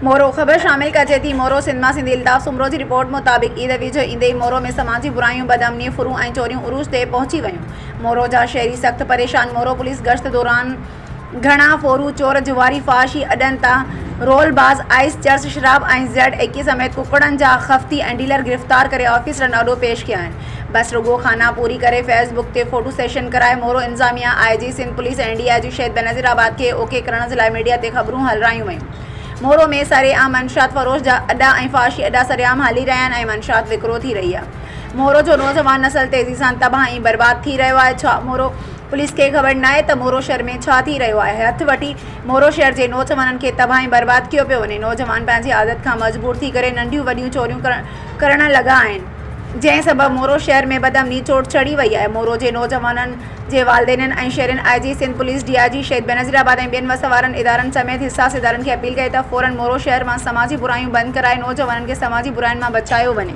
मोरो ख़बर शामिल कजे थी। मोरो सिंध मां सिंधी अल्ताफ़ सुमरो जी रिपोर्ट मुताबिक़ ईद वेझो ईंदे मोरो में समाजी बुराइयूं, बदअमनी, फुरूं ऐं चोरियूं उरूज ते पहुची वयूं। मोरो जा शहरी सख़्त परेशान। मोरो पुलिस गश्त दौरान घणा फोरू, चोर, जुवारी, फाशी अॾनि तां रोलबाज़, आइस, चर्च, शराब ऐं Z21 समेत कुकड़नि जा खफ़्ती ऐं डीलर गिरफ़्तार करे ऑफिसरनि ॾाढो पेश कया आहिनि। बस रुगो खाना पूरी करे फेसबुक ते फोटो सेशन कराए मोरो इंतज़ामिया, IG सिंध पुलिस ऐं DIG शहीद बेनज़ीराबाद खे ओके करण जे लाइ मीडिया ते ख़बरूं हलायूं वयूं। मोरो में सरेआम मंशात फ़रोश जा अड्डा ऐं फाशी अड्डा सरेआम हली रहिया आहिनि ऐं मंशात विकिरो थी रही आहे। मोरो जो नौजवान नस्ल तेज़ी सां तबाह ऐं बर्बाद थी रहियो आहे। छा मोरो पुलिस खे ख़बर न आहे त मोरो शहर में छा थी रहियो आहे? हथ वठी मोरो शहर जे नौजवाननि खे तबाह ऐं बर्बाद कयो पियो वञे। नौजवान पंहिंजी आदत खां मजबूर थी करे नंढियूं वॾियूं चोरियूं करण लॻा आहिनि, जंहिं सबबु मोरो शहर में बदअमनी चोट चढ़ी वई आहे। मोरो जे नौजवाननि जे वालिदेननि ऐं शहरनि IG सिंध पुलिस, DIG शहीद बेनज़ीराबाद ऐं ॿियनि वसवारनि इदारनि समेत हिसास इदारनि खे अपील कई त फ़ौरन मोरो शहर मां समाजी बुराइयूं बंदि कराए नौजवाननि खे समाजी बुराइयुनि मां बचायो वञे।